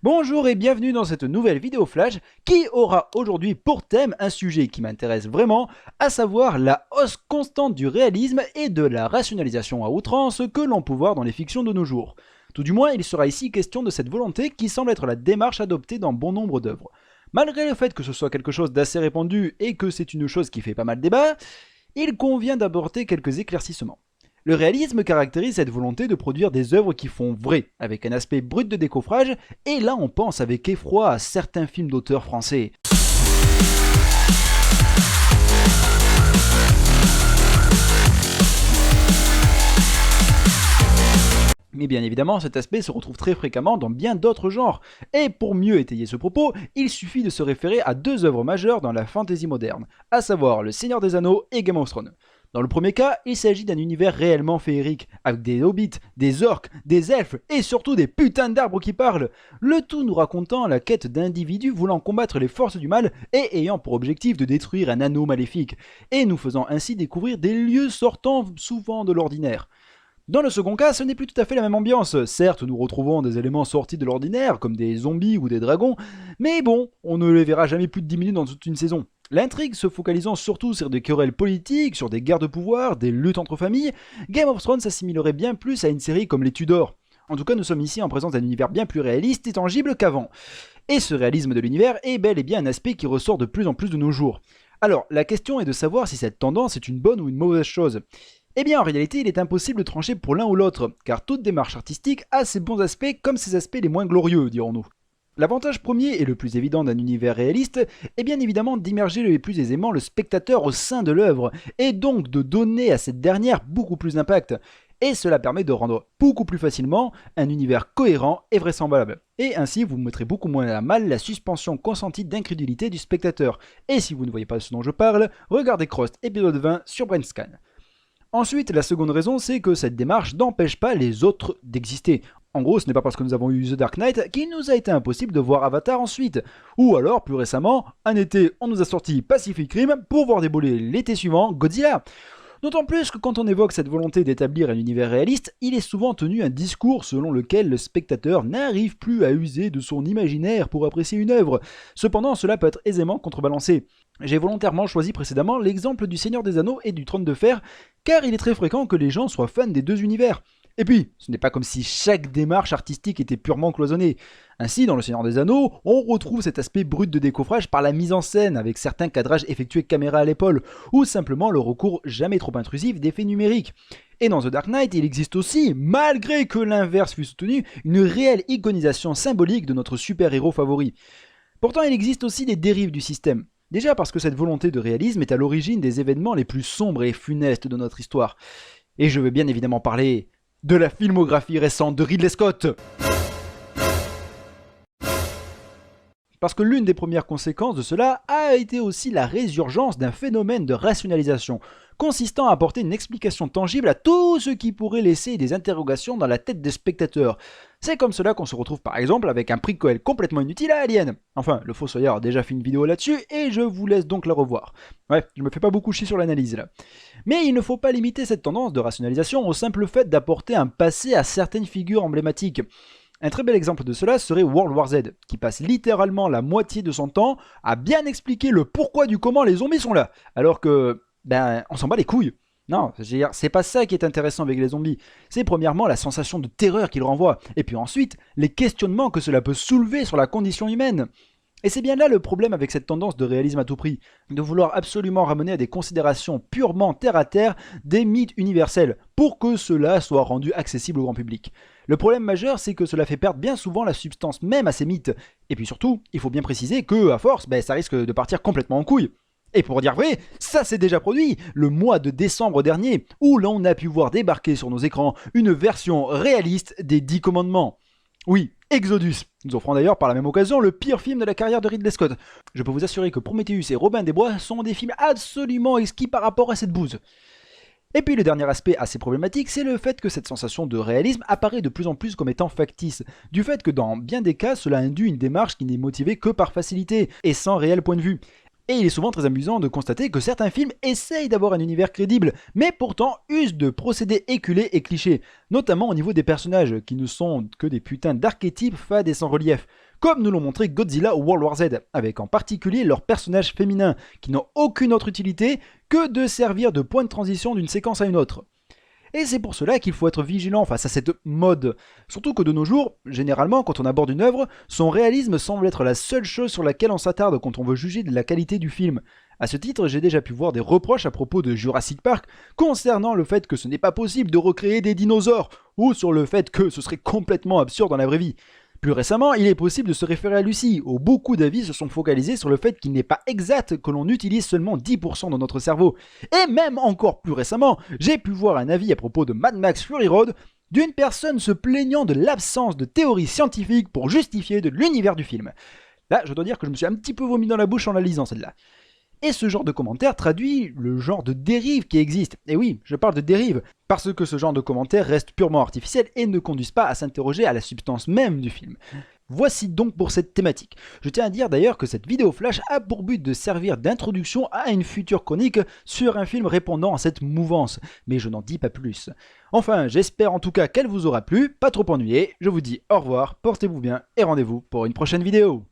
Bonjour et bienvenue dans cette nouvelle vidéo flash qui aura aujourd'hui pour thème un sujet qui m'intéresse vraiment, à savoir la hausse constante du réalisme et de la rationalisation à outrance que l'on peut voir dans les fictions de nos jours. Tout du moins, il sera ici question de cette volonté qui semble être la démarche adoptée dans bon nombre d'œuvres. Malgré le fait que ce soit quelque chose d'assez répandu et que c'est une chose qui fait pas mal débat, il convient d'apporter quelques éclaircissements. Le réalisme caractérise cette volonté de produire des œuvres qui font vrai, avec un aspect brut de décoffrage, et là on pense avec effroi à certains films d'auteurs français. Mais bien évidemment, cet aspect se retrouve très fréquemment dans bien d'autres genres, et pour mieux étayer ce propos, il suffit de se référer à deux œuvres majeures dans la fantasy moderne, à savoir Le Seigneur des Anneaux et Game of Thrones. Dans le premier cas, il s'agit d'un univers réellement féerique, avec des hobbits, des orques, des elfes et surtout des putains d'arbres qui parlent. Le tout nous racontant la quête d'individus voulant combattre les forces du mal et ayant pour objectif de détruire un anneau maléfique, et nous faisant ainsi découvrir des lieux sortant souvent de l'ordinaire. Dans le second cas, ce n'est plus tout à fait la même ambiance. Certes, nous retrouvons des éléments sortis de l'ordinaire, comme des zombies ou des dragons, mais bon, on ne les verra jamais plus de 10 minutes dans toute une saison. L'intrigue se focalisant surtout sur des querelles politiques, sur des guerres de pouvoir, des luttes entre familles, Game of Thrones s'assimilerait bien plus à une série comme les Tudors. En tout cas, nous sommes ici en présence d'un univers bien plus réaliste et tangible qu'avant. Et ce réalisme de l'univers est bel et bien un aspect qui ressort de plus en plus de nos jours. Alors, la question est de savoir si cette tendance est une bonne ou une mauvaise chose. Eh bien, en réalité, il est impossible de trancher pour l'un ou l'autre, car toute démarche artistique a ses bons aspects comme ses aspects les moins glorieux, dirons-nous. L'avantage premier et le plus évident d'un univers réaliste est bien évidemment d'immerger le plus aisément le spectateur au sein de l'œuvre, et donc de donner à cette dernière beaucoup plus d'impact. Et cela permet de rendre beaucoup plus facilement un univers cohérent et vraisemblable. Et ainsi, vous mettrez beaucoup moins à mal la suspension consentie d'incrédulité du spectateur. Et si vous ne voyez pas ce dont je parle, regardez Crost épisode 20 sur Brainscan. Ensuite, la seconde raison, c'est que cette démarche n'empêche pas les autres d'exister. En gros, ce n'est pas parce que nous avons eu The Dark Knight qu'il nous a été impossible de voir Avatar ensuite. Ou alors, plus récemment, un été, on nous a sorti Pacific Rim pour voir déboller l'été suivant Godzilla. D'autant plus que quand on évoque cette volonté d'établir un univers réaliste, il est souvent tenu un discours selon lequel le spectateur n'arrive plus à user de son imaginaire pour apprécier une œuvre. Cependant, cela peut être aisément contrebalancé. J'ai volontairement choisi précédemment l'exemple du Seigneur des Anneaux et du Trône de Fer, car il est très fréquent que les gens soient fans des deux univers. Et puis, ce n'est pas comme si chaque démarche artistique était purement cloisonnée. Ainsi, dans Le Seigneur des Anneaux, on retrouve cet aspect brut de décoffrage par la mise en scène, avec certains cadrages effectués caméra à l'épaule, ou simplement le recours jamais trop intrusif d'effets numériques. Et dans The Dark Knight, il existe aussi, malgré que l'inverse fût soutenu, une réelle iconisation symbolique de notre super-héros favori. Pourtant, il existe aussi des dérives du système. Déjà parce que cette volonté de réalisme est à l'origine des événements les plus sombres et funestes de notre histoire. Et je veux bien évidemment parler de la filmographie récente de Ridley Scott. Parce que l'une des premières conséquences de cela a été aussi la résurgence d'un phénomène de rationalisation, consistant à apporter une explication tangible à tout ce qui pourrait laisser des interrogations dans la tête des spectateurs. C'est comme cela qu'on se retrouve par exemple avec un prequel complètement inutile à Alien. Enfin, le Fossoyeur a déjà fait une vidéo là-dessus et je vous laisse donc la revoir. Ouais, je me fais pas beaucoup chier sur l'analyse là. Mais il ne faut pas limiter cette tendance de rationalisation au simple fait d'apporter un passé à certaines figures emblématiques. Un très bel exemple de cela serait World War Z, qui passe littéralement la moitié de son temps à bien expliquer le pourquoi du comment les zombies sont là, alors que, on s'en bat les couilles. Non, c'est pas ça qui est intéressant avec les zombies, c'est premièrement la sensation de terreur qu'ils renvoient, et puis ensuite, les questionnements que cela peut soulever sur la condition humaine. Et c'est bien là le problème avec cette tendance de réalisme à tout prix, de vouloir absolument ramener à des considérations purement terre-à-terre des mythes universels, pour que cela soit rendu accessible au grand public. Le problème majeur, c'est que cela fait perdre bien souvent la substance même à ces mythes. Et puis surtout, il faut bien préciser que, à force, ça risque de partir complètement en couille. Et pour dire vrai, ça s'est déjà produit le mois de décembre dernier, où l'on a pu voir débarquer sur nos écrans une version réaliste des 10 commandements. Oui, Exodus, nous offrant d'ailleurs par la même occasion le pire film de la carrière de Ridley Scott. Je peux vous assurer que Prometheus et Robin des Bois sont des films absolument exquis par rapport à cette bouse. Et puis le dernier aspect assez problématique, c'est le fait que cette sensation de réalisme apparaît de plus en plus comme étant factice, du fait que dans bien des cas, cela induit une démarche qui n'est motivée que par facilité, et sans réel point de vue. Et il est souvent très amusant de constater que certains films essayent d'avoir un univers crédible, mais pourtant usent de procédés éculés et clichés, notamment au niveau des personnages, qui ne sont que des putains d'archétypes fades et sans relief, comme nous l'ont montré Godzilla ou World War Z, avec en particulier leurs personnages féminins, qui n'ont aucune autre utilité que de servir de point de transition d'une séquence à une autre. Et c'est pour cela qu'il faut être vigilant face à cette mode. Surtout que de nos jours, généralement, quand on aborde une œuvre, son réalisme semble être la seule chose sur laquelle on s'attarde quand on veut juger de la qualité du film. A ce titre, j'ai déjà pu voir des reproches à propos de Jurassic Park concernant le fait que ce n'est pas possible de recréer des dinosaures, ou sur le fait que ce serait complètement absurde dans la vraie vie. Plus récemment, il est possible de se référer à Lucie, où beaucoup d'avis se sont focalisés sur le fait qu'il n'est pas exact que l'on utilise seulement 10% de notre cerveau. Et même encore plus récemment, j'ai pu voir un avis à propos de Mad Max Fury Road d'une personne se plaignant de l'absence de théories scientifiques pour justifier de l'univers du film. Là, je dois dire que je me suis un petit peu vomi dans la bouche en la lisant celle-là. Et ce genre de commentaire traduit le genre de dérive qui existe. Et oui, je parle de dérive, parce que ce genre de commentaires reste purement artificiel et ne conduisent pas à s'interroger à la substance même du film. Voici donc pour cette thématique. Je tiens à dire d'ailleurs que cette vidéo flash a pour but de servir d'introduction à une future chronique sur un film répondant à cette mouvance, mais je n'en dis pas plus. Enfin, j'espère en tout cas qu'elle vous aura plu, pas trop ennuyé, je vous dis au revoir, portez-vous bien et rendez-vous pour une prochaine vidéo.